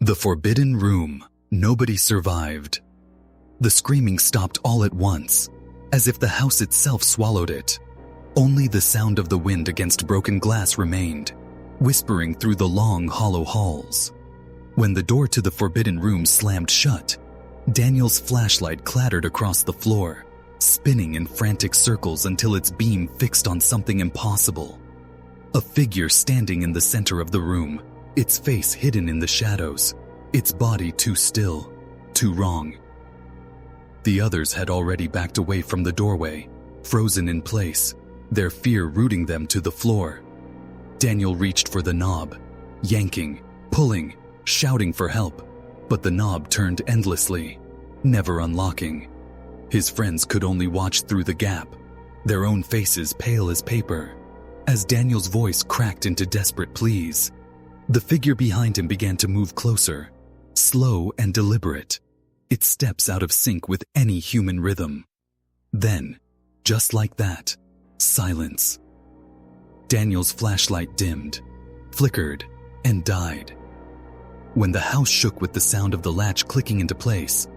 The forbidden room. Nobody survived. The screaming stopped all at once, as if the house itself swallowed it. Only the sound of the wind against broken glass remained, whispering through the long, hollow halls. When the door to the forbidden room slammed shut, Daniel's flashlight clattered across the floor, spinning in frantic circles until its beam fixed on something impossible. A figure standing in the center of the room, its face hidden in the shadows, its body too still, too wrong. The others had already backed away from the doorway, frozen in place, their fear rooting them to the floor. Daniel reached for the knob, yanking, pulling, shouting for help, but the knob turned endlessly, never unlocking. His friends could only watch through the gap, their own faces pale as paper, as Daniel's voice cracked into desperate pleas. The figure behind him began to move closer, slow and deliberate, its steps out of sync with any human rhythm. Then, just like that, silence. Daniel's flashlight dimmed, flickered, and died. When the house shook with the sound of the latch clicking into place,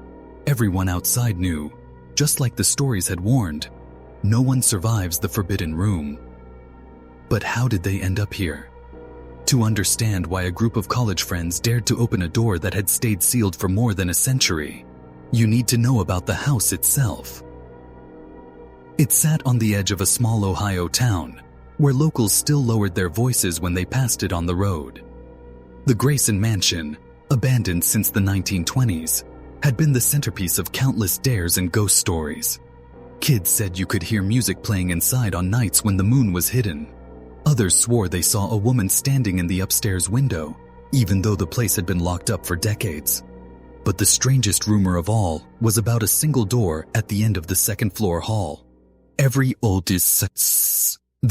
everyone outside knew, just like the stories had warned, no one survives the forbidden room. But how did they end up here? To understand why a group of college friends dared to open a door that had stayed sealed for more than a century, you need to know about the house itself. It sat on the edge of a small Ohio town, where locals still lowered their voices when they passed it on the road. The Grayson Mansion, abandoned since the 1920s, had been the centerpiece of countless dares and ghost stories. Kids said you could hear music playing inside on nights when the moon was hidden. Others swore they saw a woman standing in the upstairs window, even though the place had been locked up for decades. But the strangest rumor of all was about a single door at the end of the second-floor hall. The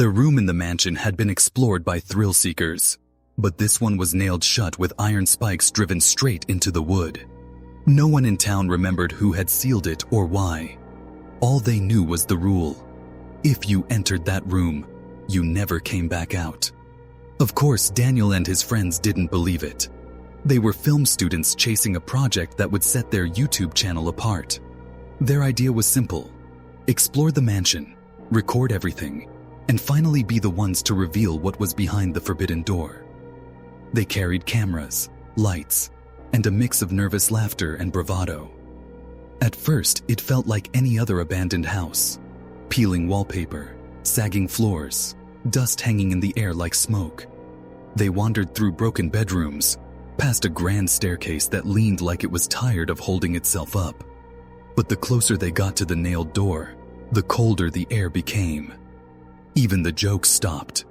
room in the mansion had been explored by thrill seekers, but this one was nailed shut with iron spikes driven straight into the wood. No one in town remembered who had sealed it or why. All they knew was the rule: if you entered that room, you never came back out. Of course, Daniel and his friends didn't believe it. They were film students chasing a project that would set their YouTube channel apart. Their idea was simple: explore the mansion, record everything, and finally be the ones to reveal what was behind the forbidden door. They carried cameras, lights, and a mix of nervous laughter and bravado. At first, it felt like any other abandoned house: peeling wallpaper, sagging floors, dust hanging in the air like smoke. They wandered through broken bedrooms, past a grand staircase that leaned like it was tired of holding itself up. But the closer they got to the nailed door, the colder the air became. Even the jokes stopped.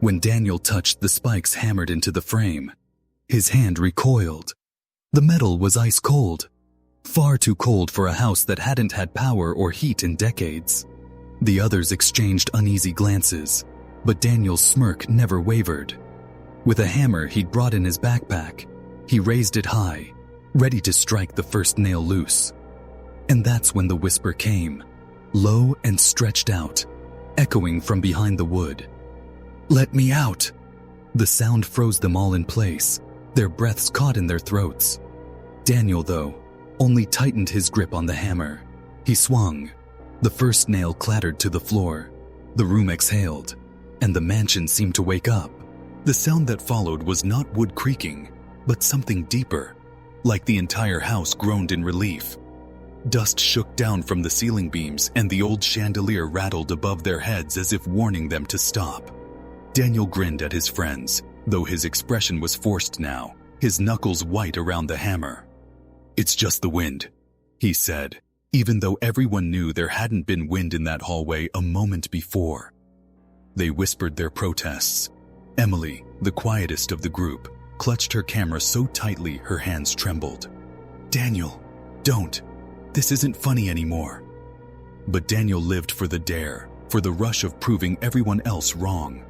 When Daniel touched the spikes hammered into the frame, his hand recoiled. The metal was ice cold, far too cold for a house that hadn't had power or heat in decades. The others exchanged uneasy glances, but Daniel's smirk never wavered. With a hammer he'd brought in his backpack, he raised it high, ready to strike the first nail loose. And that's when the whisper came, low and stretched out, echoing from behind the wood. "Let me out!" The sound froze them all in place, their breaths caught in their throats. Daniel, though, only tightened his grip on the hammer. He swung. The first nail clattered to the floor. The room exhaled, and the mansion seemed to wake up. The sound that followed was not wood creaking, but something deeper, like the entire house groaned in relief. Dust shook down from the ceiling beams, and the old chandelier rattled above their heads as if warning them to stop. Daniel grinned at his friends, though his expression was forced now, his knuckles white around the hammer. "It's just the wind," he said, even though everyone knew there hadn't been wind in that hallway a moment before. They whispered their protests. Emily, the quietest of the group, clutched her camera so tightly her hands trembled. "Daniel, don't. This isn't funny anymore." But Daniel lived for the dare, for the rush of proving everyone else wrong.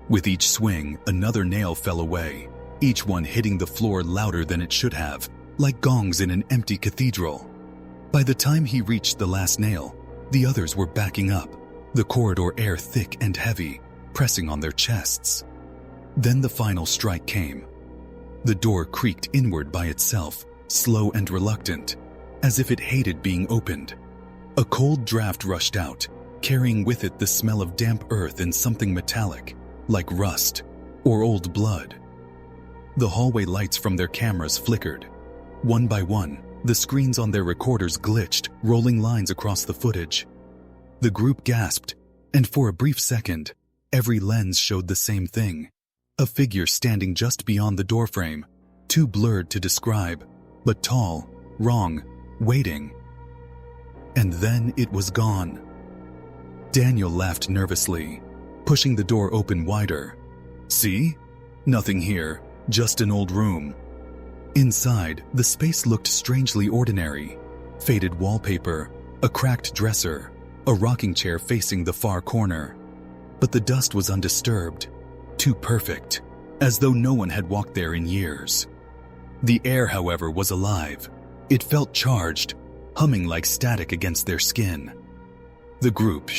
With each swing, another nail fell away, each one hitting the floor louder than it should have, like gongs in an empty cathedral. By the time he reached the last nail, the others were backing up, the corridor air thick and heavy, pressing on their chests. Then the final strike came. The door creaked inward by itself, slow and reluctant, as if it hated being opened. A cold draft rushed out, carrying with it the smell of damp earth and something metallic, like rust or old blood. The hallway lights from their cameras flickered. One by one, the screens on their recorders glitched, rolling lines across the footage. The group gasped, and for a brief second, every lens showed the same thing. A figure standing just beyond the doorframe, too blurred to describe, but tall, wrong, waiting. And then it was gone. Daniel laughed nervously, pushing the door open wider. See? Nothing here, just an old room. Inside, the space looked strangely ordinary. Faded wallpaper, a cracked dresser, a rocking chair facing the far corner. But the dust was undisturbed, too perfect, as though no one had walked there in years. The air, however, was alive. It felt charged, humming like static against their skin. The group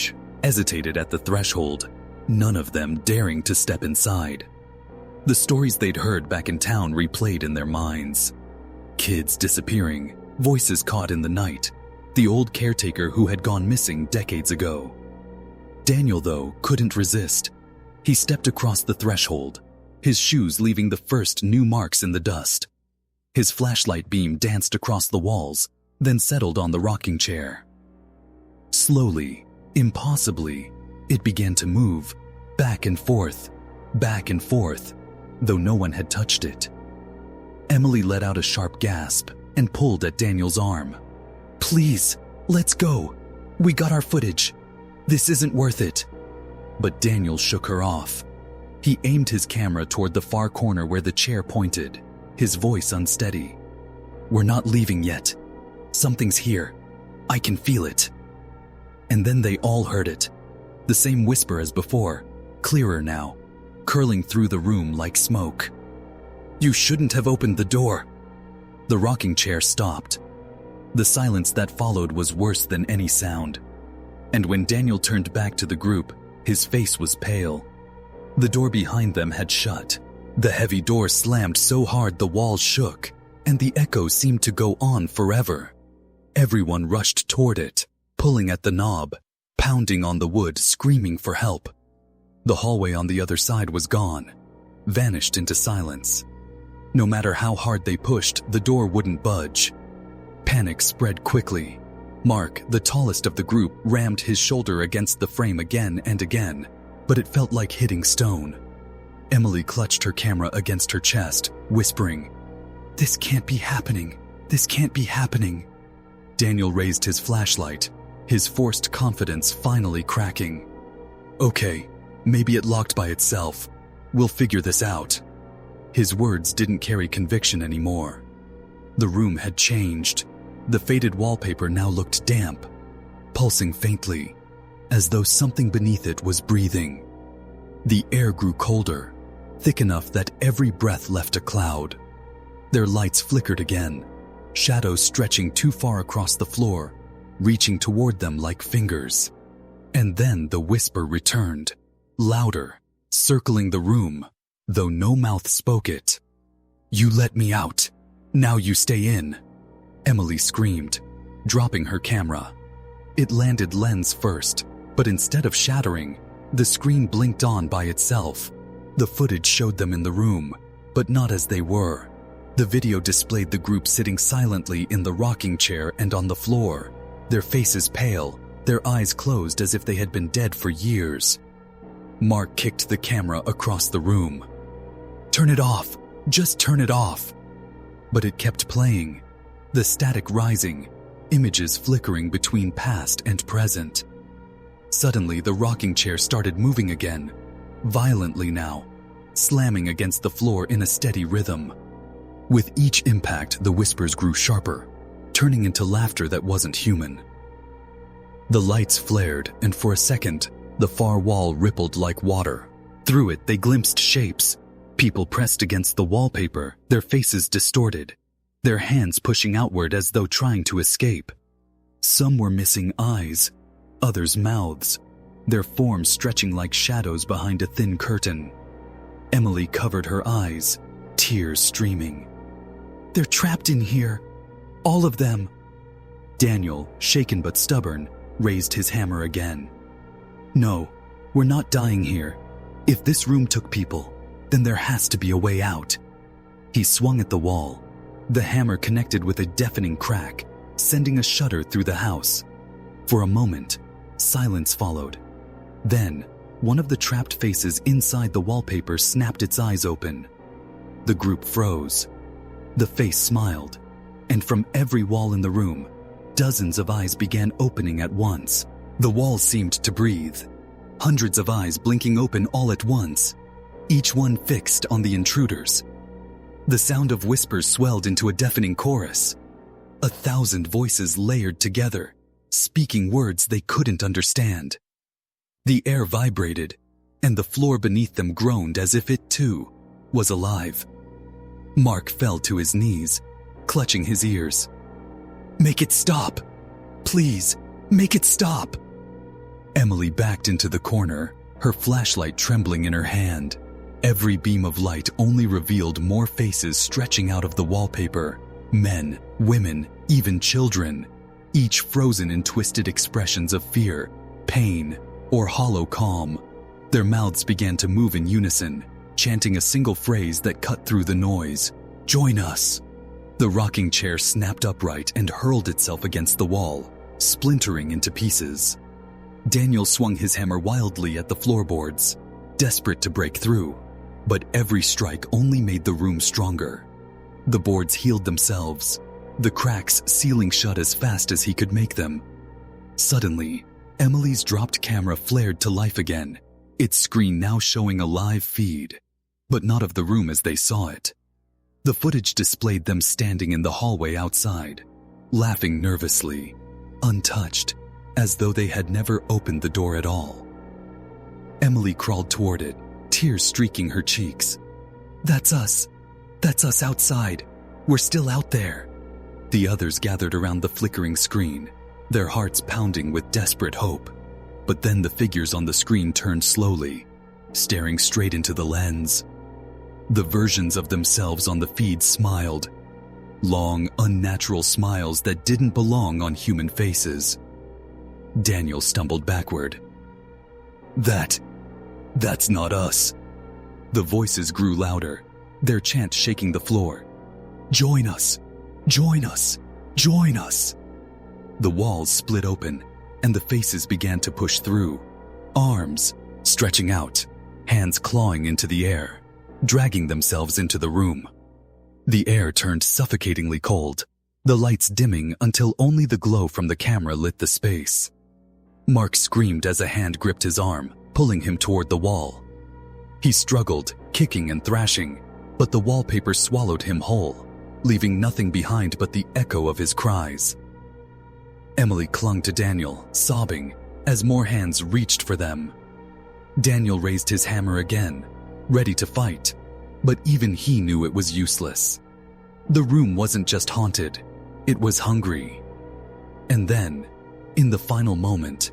hesitated at the threshold, none of them daring to step inside. The stories they'd heard back in town replayed in their minds. Kids disappearing, voices caught in the night, the old caretaker who had gone missing decades ago. Daniel, though, couldn't resist. He stepped across the threshold, his shoes leaving the first new marks in the dust. His flashlight beam danced across the walls, then settled on the rocking chair. Slowly, impossibly, it began to move, back and forth, though no one had touched it. Emily let out a sharp gasp and pulled at Daniel's arm. "Please, let's go. We got our footage. This isn't worth it." But Daniel shook her off. He aimed his camera toward the far corner where the chair pointed, his voice unsteady. "We're not leaving yet. Something's here. I can feel it." And then they all heard it. The same whisper as before, clearer now, curling through the room like smoke. "You shouldn't have opened the door." The rocking chair stopped. The silence that followed was worse than any sound. And when Daniel turned back to the group, his face was pale. The door behind them had shut. The heavy door slammed so hard the walls shook, and the echo seemed to go on forever. Everyone rushed toward it, pulling at the knob, pounding on the wood, screaming for help. The hallway on the other side was gone, vanished into silence. No matter how hard they pushed, the door wouldn't budge. Panic spread quickly. Mark, the tallest of the group, rammed his shoulder against the frame again and again, but it felt like hitting stone. Emily clutched her camera against her chest, whispering, "This can't be happening. This can't be happening." Daniel raised his flashlight, his forced confidence finally cracking. "Okay, maybe it locked by itself. We'll figure this out." His words didn't carry conviction anymore. The room had changed. The faded wallpaper now looked damp, pulsing faintly, as though something beneath it was breathing. The air grew colder, thick enough that every breath left a cloud. Their lights flickered again, shadows stretching too far across the floor, reaching toward them like fingers. And then the whisper returned, louder, circling the room, though no mouth spoke it. "You let me out. Now you stay in," Emily screamed, dropping her camera. It landed lens first, but instead of shattering, the screen blinked on by itself. The footage showed them in the room, but not as they were. The video displayed the group sitting silently in the rocking chair and on the floor, their faces pale, their eyes closed as if they had been dead for years. Mark kicked the camera across the room. "Turn it off! Just turn it off!" But it kept playing, the static rising, images flickering between past and present. Suddenly, the rocking chair started moving again, violently now, slamming against the floor in a steady rhythm. With each impact, the whispers grew sharper, turning into laughter that wasn't human. The lights flared, and for a second, the far wall rippled like water. Through it, they glimpsed shapes, people pressed against the wallpaper, their faces distorted, their hands pushing outward as though trying to escape. Some were missing eyes, others mouths, their forms stretching like shadows behind a thin curtain. Emily covered her eyes, tears streaming. "They're trapped in here. All of them." Daniel, shaken but stubborn, raised his hammer again. "No, we're not dying here. If this room took people, then there has to be a way out." He swung at the wall. The hammer connected with a deafening crack, sending a shudder through the house. For a moment, silence followed. Then, one of the trapped faces inside the wallpaper snapped its eyes open. The group froze. The face smiled, and from every wall in the room, dozens of eyes began opening at once. The walls seemed to breathe. Hundreds of eyes blinking open all at once, each one fixed on the intruders. The sound of whispers swelled into a deafening chorus. 1,000 voices layered together, speaking words they couldn't understand. The air vibrated, and the floor beneath them groaned as if it, too, was alive. Mark fell to his knees, clutching his ears. "Make it stop! Please, make it stop!" Emily backed into the corner, her flashlight trembling in her hand. Every beam of light only revealed more faces stretching out of the wallpaper. Men, women, even children, each frozen in twisted expressions of fear, pain, or hollow calm. Their mouths began to move in unison, chanting a single phrase that cut through the noise. "Join us!" The rocking chair snapped upright and hurled itself against the wall, splintering into pieces. Daniel swung his hammer wildly at the floorboards, desperate to break through, but every strike only made the room stronger. The boards healed themselves, the cracks sealing shut as fast as he could make them. Suddenly, Emily's dropped camera flared to life again, its screen now showing a live feed, but not of the room as they saw it. The footage displayed them standing in the hallway outside, laughing nervously, untouched, as though they had never opened the door at all. Emily crawled toward it, tears streaking her cheeks. "That's us. That's us outside. We're still out there." The others gathered around the flickering screen, their hearts pounding with desperate hope. But then the figures on the screen turned slowly, staring straight into the lens. The versions of themselves on the feed smiled, long, unnatural smiles that didn't belong on human faces. Daniel stumbled backward. That's not us." The voices grew louder, their chant shaking the floor. "Join us! Join us! Join us!" The walls split open, and the faces began to push through, arms stretching out, hands clawing into the air, dragging themselves into the room. The air turned suffocatingly cold, the lights dimming until only the glow from the camera lit the space. Mark screamed as a hand gripped his arm, pulling him toward the wall. He struggled, kicking and thrashing, but the wallpaper swallowed him whole, leaving nothing behind but the echo of his cries. Emily clung to Daniel, sobbing, as more hands reached for them. Daniel raised his hammer again, ready to fight, but even he knew it was useless. The room wasn't just haunted, it was hungry. And then, in the final moment,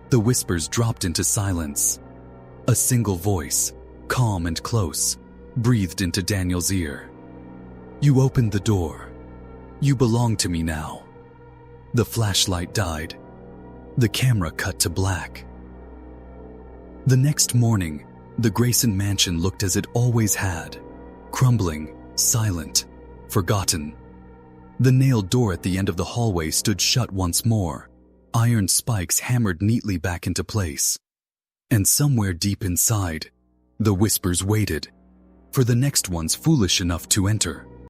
the whispers dropped into silence. A single voice, calm and close, breathed into Daniel's ear. "You opened the door. You belong to me now." The flashlight died. The camera cut to black. The next morning, the Grayson Mansion looked as it always had, crumbling, silent, forgotten. The nailed door at the end of the hallway stood shut once more, iron spikes hammered neatly back into place. And somewhere deep inside, the whispers waited for the next ones foolish enough to enter.